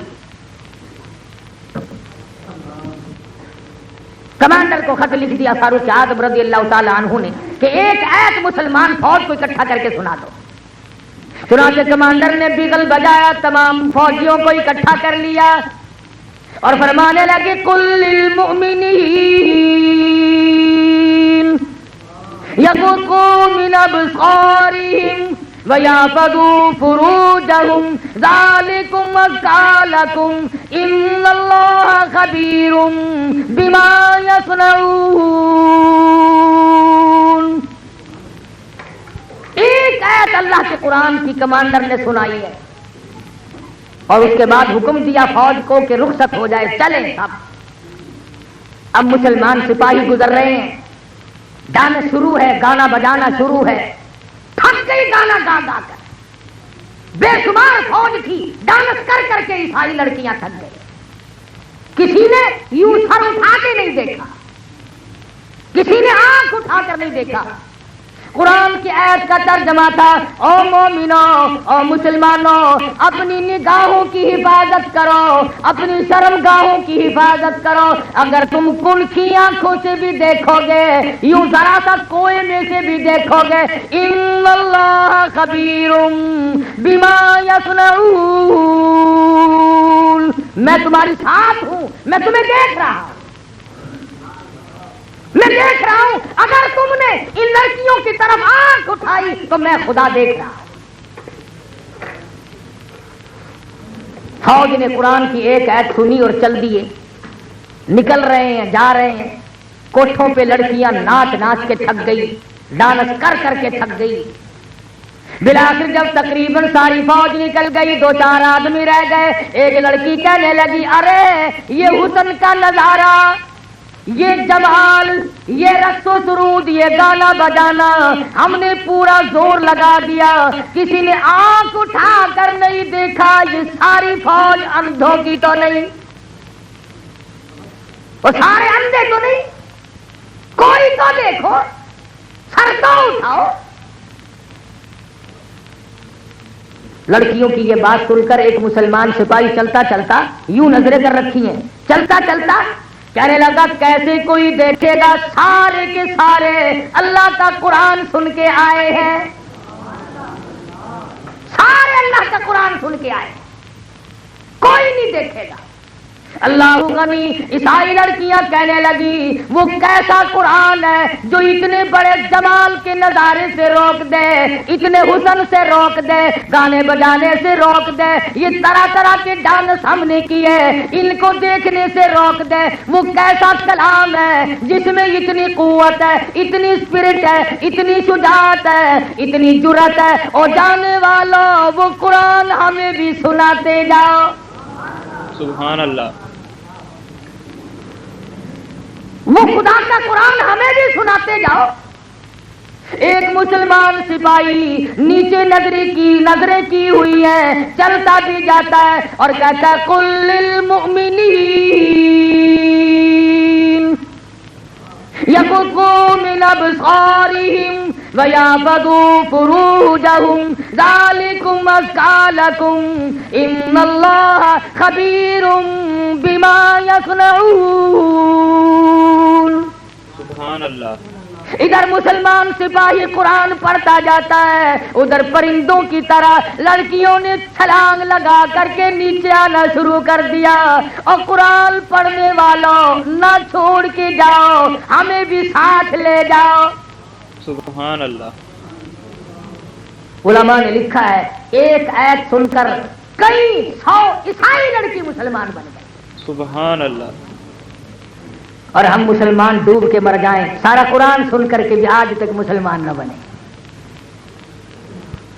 کمانڈر کو خط لکھ دیا فاروق اعظم رضی اللہ تعالی عنہ نے کہ ایک آیت مسلمان فوج کو اکٹھا کر کے سنا دو۔ چنانچہ کمانڈر نے بیگل بجایا، تمام فوجیوں کو اکٹھا کر لیا اور فرمانے لگے قل للمؤمنین یغضوا من ابصارهم وَيَحْفَظُوا فُرُوجَهُمْ ذَلِكُمْ أَزْكَىٰ لَكُمْ إِنَّ اللَّهَ خَبِيرٌ بِمَا يَصْنَعُونَ۔ ایک آیت اللہ کے قرآن کی کمانڈر نے سنائی ہے اور اس کے بعد حکم دیا فوج کو کہ رخصت ہو جائے، چلیں سب۔ اب مسلمان سپاہی گزر رہے ہیں، ڈانس شروع ہے، گانا بجانا شروع ہے، تھک گئی گانا گا گا کر، بے شمار فوج تھی، ڈانس کر کر کے عیسائی لڑکیاں تھک گئی، کسی نے یوں سر اٹھا کے نہیں دیکھا، کسی نے آنکھ اٹھا کر نہیں دیکھا۔ قرآن کی آیت کا ترجمہ تھا او مومنوں، او مسلمانوں، اپنی نگاہوں کی حفاظت کرو، اپنی شرمگاہوں کی حفاظت کرو۔ اگر تم کن کی آنکھوں سے بھی دیکھو گے، یوں ذرا سا کوئے میں سے بھی دیکھو گے، ان اللہ خبیر بما یصنعون، میں تمہاری ساتھ ہوں، میں تمہیں دیکھ رہا ہوں، میں دیکھ رہا ہوں۔ اگر تم نے ان لڑکیوں کی طرف آنکھ اٹھائی تو میں خدا دیکھ رہا ہوں۔ فوج نے قرآن کی ایک آیت سنی اور چل دیے، نکل رہے ہیں، جا رہے ہیں، کوٹھوں پہ لڑکیاں ناچ ناچ کے تھک گئی، ڈانس کر کر کے تھک گئی۔ بلاخر جب تقریباً ساری فوج نکل گئی، دو چار آدمی رہ گئے، ایک لڑکی کہنے لگی ارے یہ حسن کا نظارہ، یہ جمال، یہ رقص و سرود، یہ گانا بجانا، ہم نے پورا زور لگا دیا، کسی نے آنکھ اٹھا کر نہیں دیکھا، یہ ساری فوج اندھوں کی تو نہیں، وہ سارے اندھے تو نہیں، کوئی تو دیکھو، سر تو اٹھاؤ۔ لڑکیوں کی یہ بات سن کر ایک مسلمان سپاہی چلتا چلتا یوں نظریں کر رکھی ہیں، چلتا چلتا کہنے لگا کیسے کوئی دیکھے گا، سارے کے سارے اللہ کا قرآن سن کے آئے ہیں، سارے اللہ کا قرآن سن کے آئے، کوئی نہیں دیکھے گا۔ اللہ غنی، عیسائی لڑکیاں کہنے لگی وہ کیسا قرآن ہے جو اتنے بڑے جمال کے نظارے سے روک دے، اتنے حسن سے روک دے، گانے بجانے سے روک دے، یہ طرح طرح کے ڈانس ہم نے کیے ان کو دیکھنے سے روک دے۔ وہ کیسا کلام ہے جس میں اتنی قوت ہے، اتنی اسپرٹ ہے، اتنی شجاعت ہے، اتنی جرأت ہے۔ اور جانے والوں وہ قرآن ہمیں بھی سناتے جاؤ۔ سبحان اللہ، وہ خدا کا قرآن ہمیں بھی سناتے جاؤ۔ ایک مسلمان سپاہی نیچے نظریں کی ہوئی ہیں، چلتا بھی جاتا ہے اور کہتا ہے قل للمؤمنین یغضوا من ابصارهم وَيَحْفَظُوا فُرُوجَهُمْ ذَلِكُمْ أَزْكَىٰ لَكُمْ إِنَّ اللَّهَ خَبِيرٌ بِمَا يَصْنَعُونَ۔ سبحان اللہ۔ ادھر مسلمان سپاہی قرآن پڑھتا جاتا ہے، ادھر پرندوں کی طرح لڑکیوں نے چھلانگ لگا کر کے نیچے آنا شروع کر دیا۔ اور قرآن پڑھنے والوں نہ چھوڑ کے جاؤ، ہمیں بھی ساتھ لے جاؤ۔ سبحان اللہ۔ علماء نے لکھا ہے ایک آیت سن کر کئی 100 عیسائی لڑکی مسلمان بن گئے۔ سبحان اللہ۔ اور ہم مسلمان ڈوب کے مر جائیں، سارا قرآن سن کر کے بھی آج تک مسلمان نہ بنے،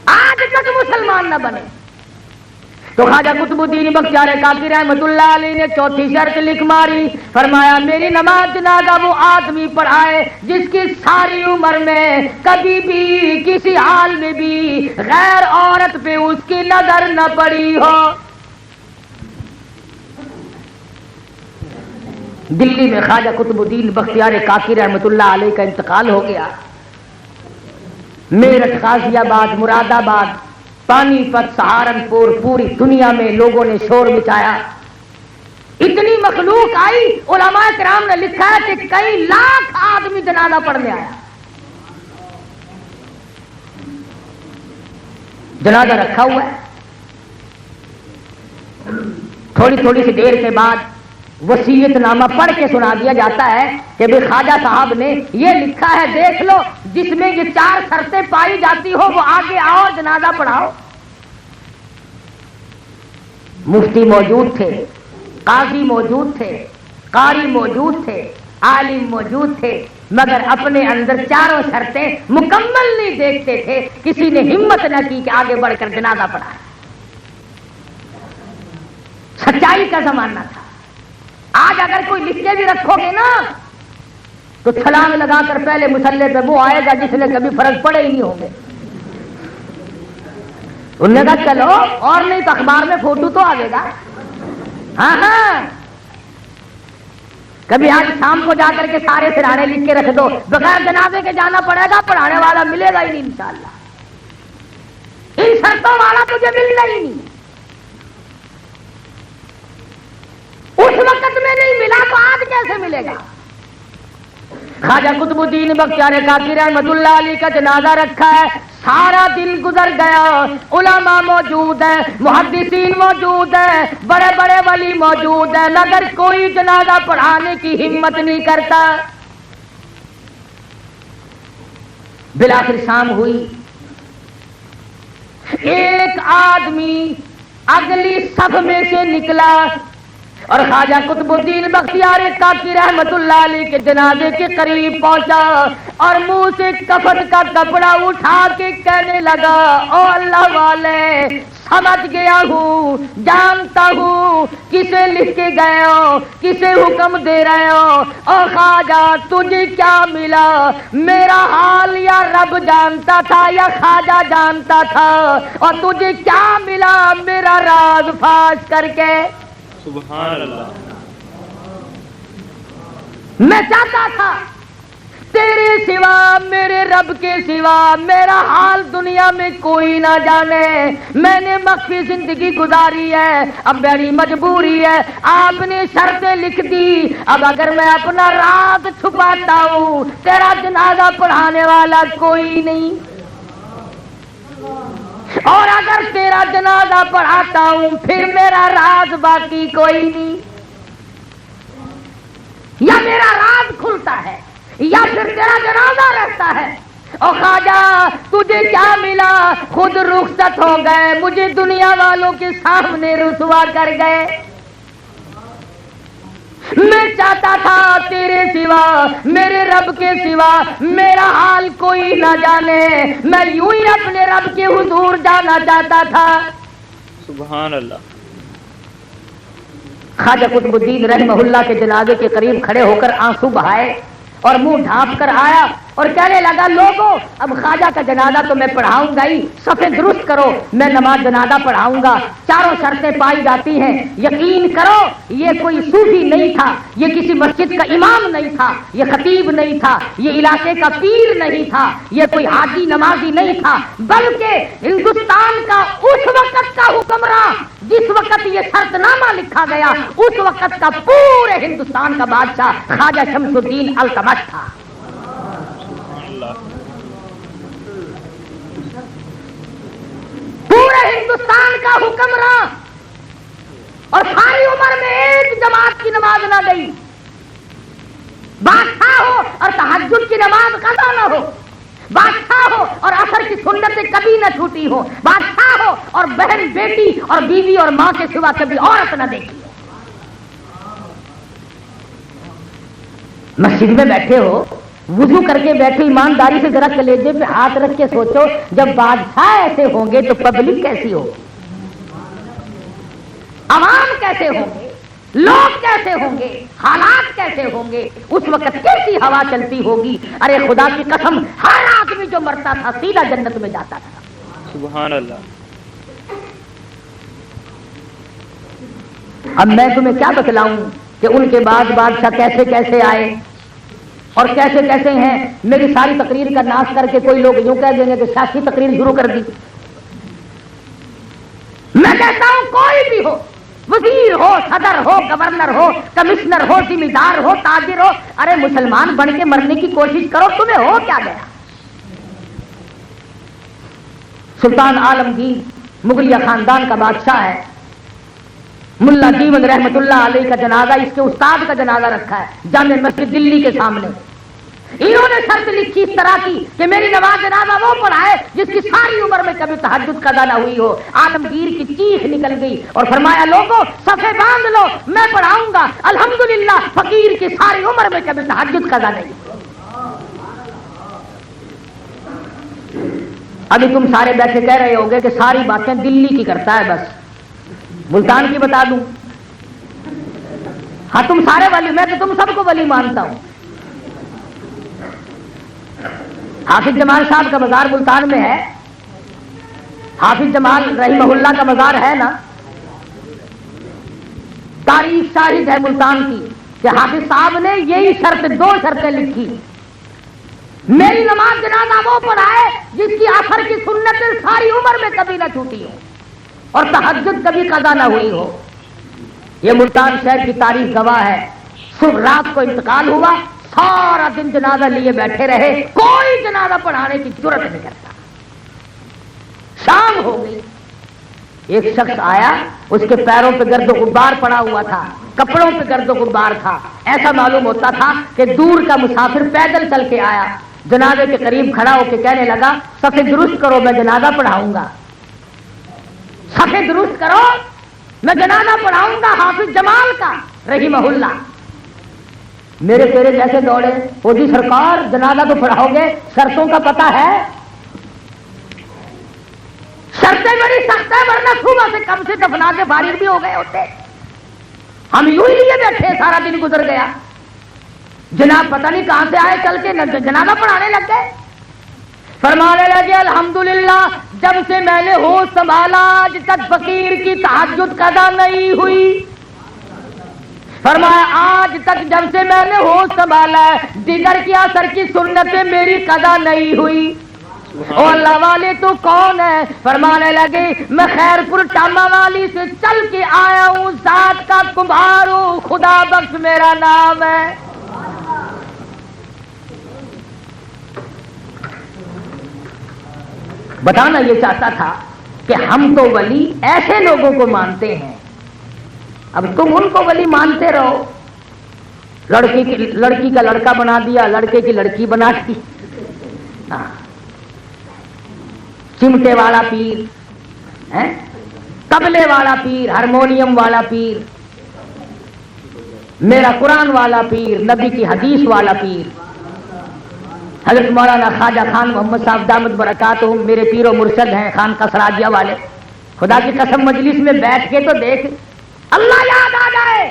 آج تک مسلمان نہ بنے۔ تو خواجہ قطب الدین بختیار کاکی رحمۃ اللہ علیہ نے چوتھی شرط لکھ ماری، فرمایا میری نماز جنازہ وہ آدمی پڑھائے جس کی ساری عمر میں کبھی بھی کسی حال میں بھی غیر عورت پہ اس کی نظر نہ پڑی ہو۔ دلی میں خواجہ قطب الدین بختیار کاکی رحمۃ اللہ علیہ کا انتقال ہو گیا۔ میرٹھ، غازی آباد، مراد آباد، پانی پت، سہارنپور، پوری دنیا میں لوگوں نے شور مچایا، اتنی مخلوق آئی۔ علماء کرام نے لکھا ہے کہ کئی لاکھ آدمی جنازہ پڑھنے آیا۔ جنازہ رکھا ہوا ہے، تھوڑی تھوڑی سی دیر کے بعد وصیت نامہ پڑھ کے سنا دیا جاتا ہے کہ بھئی خواجہ صاحب نے یہ لکھا ہے، دیکھ لو، جس میں یہ 4 شرطیں پائی جاتی ہو وہ آگے آؤ، جنازہ پڑھاؤ۔ مفتی موجود تھے، قاضی موجود تھے، قاری موجود تھے، عالم موجود تھے، مگر اپنے اندر 4 شرطیں مکمل نہیں دیکھتے تھے۔ کسی نے ہمت نہ کی کہ آگے بڑھ کر جنازہ پڑھائے۔ سچائی کا زمانہ تھا۔ آج اگر کوئی لکھ کے بھی رکھو گے نا تو چھلانگ لگا کر پہلے مسلح پہ وہ آئے گا جس نے کبھی فرض پڑے ہی نہیں ہوں گے۔ انہوں نے کہا چلو، اور نہیں تو اخبار میں فوٹو تو آئے گا۔ ہاں ہاں، کبھی آج شام کو جا کر کے سارے سرانے لکھ کے رکھ دو، بغیر جنازے کے جانا پڑے گا، پڑھانے والا ملے گا ہی نہیں انشاءاللہ۔ ان شرطوں والا تجھے ملنا ہی نہیں، اس وقت میں نہیں ملا تو آج کیسے ملے گا؟ خواجہ قطب الدین بختیار کاکی رحمۃ اللہ علیہ کا جنازہ رکھا ہے، سارا دن گزر گیا، علماء موجود ہیں، محدثین موجود ہیں، بڑے بڑے ولی موجود ہیں، مگر کوئی جنازہ پڑھانے کی ہمت نہیں کرتا۔ بالآخر شام ہوئی، ایک آدمی اگلی صف میں سے نکلا اور خواجہ قطب الدین بختیار کاکی رحمت اللہ علیہ کے جنازے کے قریب پہنچا اور منہ سے کفن کا کپڑا اٹھا کے کہنے لگا، او اللہ والے، سمجھ گیا ہوں، جانتا ہوں کسے لکھ کے گئے ہو، کسے حکم دے رہے ہو۔ او خواجہ تجھے کیا ملا؟ میرا حال یا رب جانتا تھا یا خواجہ جانتا تھا، اور تجھے کیا ملا میرا راز فاش کر کے؟ سبحان اللہ۔ میں چاہتا تھا تیرے سوا، میرے رب کے سوا میرا حال دنیا میں کوئی نہ جانے۔ میں نے مخفی زندگی گزاری ہے، اب میری مجبوری ہے، آپ نے شرطیں لکھ دی، اب اگر میں اپنا راز چھپاتا ہوں تیرا جنازہ پڑھانے والا کوئی نہیں، اور اگر تیرا جنازہ پڑھاتا ہوں پھر میرا راز باقی کوئی نہیں۔ یا میرا راز کھلتا ہے یا پھر تیرا جنازہ رہتا ہے۔ او خواجہ تجھے کیا ملا؟ خود رخصت ہو گئے، مجھے دنیا والوں کے سامنے رسوا کر گئے۔ میں چاہتا تھا تیرے سوا، میرے رب کے سوا میرا حال کوئی نہ جانے، میں یوں ہی اپنے رب کے حضور جانا چاہتا تھا۔ سبحان اللہ۔ خواجہ قطب الدین رحمہ اللہ کے جنازے کے قریب کھڑے ہو کر آنسو بہائے اور منہ ڈھانپ کر آیا اور کہنے لگا، لوگوں اب خواجہ کا جنازہ تو میں پڑھاؤں گا ہی، صفیں درست کرو، میں نماز جنازہ پڑھاؤں گا، 4 شرطیں پائی جاتی ہیں، یقین کرو یہ کوئی صوفی نہیں تھا، یہ کسی مسجد کا امام نہیں تھا، یہ خطیب نہیں تھا، یہ علاقے کا پیر نہیں تھا، یہ کوئی حاجی نمازی نہیں تھا، بلکہ ہندوستان کا اس وقت کا حکمراں، جس وقت یہ شرط نامہ لکھا گیا اس وقت کا پورے ہندوستان کا بادشاہ خواجہ شمس الدین التمش تھا۔ ہندوستان کا حکمراں اور ساری عمر میں ایک جماعت کی نماز نہ گئی، بادشاہ ہو اور تہجد کی نماز قضا نہ ہو، بادشاہ ہو اور عصر کی سنتیں کبھی نہ چھوٹی ہو، بادشاہ ہو اور بہن بیٹی اور بیوی اور ماں کے سوا کبھی عورت نہ دیکھی، مسجد میں بیٹھے ہو، وضو کر کے بیٹھے، ایمانداری سے ذرا کلیجے پہ ہاتھ رکھ کے سوچو، جب بادشاہ ایسے ہوں گے تو پبلک کیسی ہو، عوام کیسے ہوں گے، لوگ کیسے ہوں گے، حالات کیسے ہوں گے، اس وقت کیسی ہوا چلتی ہوگی۔ ارے خدا کی قسم، ہر آدمی جو مرتا تھا سیدھا جنت میں جاتا تھا۔ سبحان اللہ۔ اب میں تمہیں کیا بتلاؤں کہ ان کے بعد بادشاہ کیسے کیسے آئے اور کیسے کیسے ہیں۔ میری ساری تقریر کا ناش کر کے کوئی لوگ یوں کہہ دیں گے کہ سیاسی تقریر شروع کر دی۔ میں کہتا ہوں کوئی بھی ہو، وزیر ہو، صدر ہو، گورنر ہو، کمشنر ہو، ذمہ دار ہو، تاجر ہو، ارے مسلمان بن کے مرنے کی کوشش کرو، تمہیں ہو کیا گیا۔ سلطان عالمگیر مغلیہ خاندان کا بادشاہ ہے، ملا جیون رحمت اللہ علیہ کا جنازہ، اس کے استاد کا جنازہ رکھا ہے جامع مسجد دلی کے سامنے۔ انہوں نے شرط لکھی اس طرح کی کہ میری نماز جنازہ وہ پڑھائے جس کی ساری عمر میں کبھی تہجد قضا نہ ہوئی ہو۔ عالمگیر کی چیخ نکل گئی اور فرمایا لوگوں صفے باندھ لو، میں پڑھاؤں گا۔ الحمدللہ فقیر کی ساری عمر میں کبھی تہجد قضا نہیں۔ ابھی تم سارے بیٹھے کہہ رہے ہوگے کہ ساری باتیں دلی کی کرتا ہے، بس ملتان کی بتا دوں۔ ہاں تم سارے ولی، میں تو تم سب کو ولی مانتا ہوں۔ حافظ جمال صاحب کا مزار ملتان میں ہے، حافظ جمال رحمہ اللہ کا مزار ہے نا، تاریخ شاہد ہے ملتان کی کہ حافظ صاحب نے یہی دو شرطیں لکھی، میری نماز جنازہ وہ پڑھائے جس کی عصر کی سنتیں ساری عمر میں کبھی نہ چھوٹی ہو اور تہجد کبھی قضا نہ ہوئی ہو۔ یہ ملتان شہر کی تاریخ گواہ ہے۔ صبح رات کو انتقال ہوا، سارا دن جنازہ لیے بیٹھے رہے، کوئی جنازہ پڑھانے کی جرت نہیں کرتا۔ شام ہو گئی، ایک شخص آیا، اس کے پیروں پہ گرد و غبار پڑا ہوا تھا، کپڑوں پہ گرد و غبار تھا، ایسا معلوم ہوتا تھا کہ دور کا مسافر پیدل چل کے آیا۔ جنازے کے قریب کھڑا ہو کے کہنے لگا صفے درست کرو، میں جنازہ پڑھاؤں گا، صفے درست کرو، میں جنازہ پڑھاؤں گا حافظ جمال کا رحمہ اللہ۔ میرے تیرے جیسے دوڑے، وہ جی سرکار جنازہ تو پڑھاؤ گے، شرطوں کا پتہ ہے؟ شرطیں بڑی سخت ہے، ورنہ صبح سے کم سے دفنا کے فارغ بھی ہو گئے ہوتے، ہم یوں ہی لیے بیٹھے، سارا دن گزر گیا۔ جناب پتہ نہیں کہاں سے آئے چل کے جنازہ پڑھانے لگ گئے۔ فرمانے لگے الحمدللہ جب سے میں نے ہوش سنبھالا آج تک فقیر کی تہجد قضا نہیں ہوئی۔ فرمایا آج تک جب سے میں نے ہوش سنبھالا ہے دیگر کی عصر کی سنتیں میری قضا نہیں ہوئی۔ او اللہ والے تو کون ہے؟ فرمانے لگے میں خیر پور ٹاما والی سے چل کے آیا ہوں، ذات کا کمبھار ہوں، خدا بخش میرا نام ہے۔ بتانا یہ چاہتا تھا کہ ہم تو ولی ایسے لوگوں کو مانتے ہیں، اب تم ان کو ولی مانتے رہو۔ لڑکی کا لڑکا بنا دیا، لڑکے کی لڑکی بنا دی، چمٹے والا پیر، طبلے والا پیر، ہارمونیم والا پیر، میرا قرآن والا پیر، نبی کی حدیث والا پیر۔ حضرت مولانا خواجہ خان محمد صاحب دامت برکاتہ میرے پیر و مرشد ہیں، خان کا سراجیہ والے۔ خدا کی قسم مجلس میں بیٹھ کے تو دیکھ، اللہ یاد آ جائے۔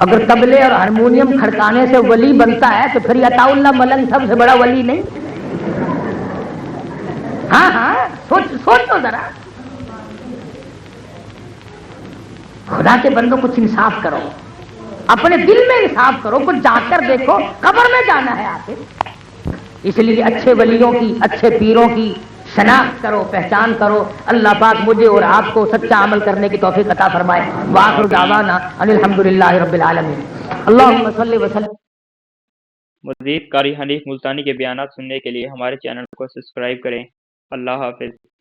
اگر طبلے اور ہارمونیم کھڑکانے سے ولی بنتا ہے تو پھر عطا اللہ ملنگ سب سے بڑا ولی نہیں؟ ہاں ہاں سوچو ذرا، خدا کے بندوں کچھ انصاف کرو، اپنے دل میں انصاف کرو، کچھ جا کر دیکھو، قبر میں جانا ہے آخر۔ اس لیے اچھے ولیوں کی، اچھے پیروں کی شناخت کرو، پہچان کرو۔ اللہ پاک مجھے اور آپ کو سچا عمل کرنے کی توفیق عطا فرمائے۔ وآخر دعوانا ان الحمدللہ رب العالمین۔ اللہم صلی وسلم مزید قاری حنیف ملتانی کے بیانات سننے کے لیے ہمارے چینل کو سبسکرائب کریں۔ اللہ حافظ۔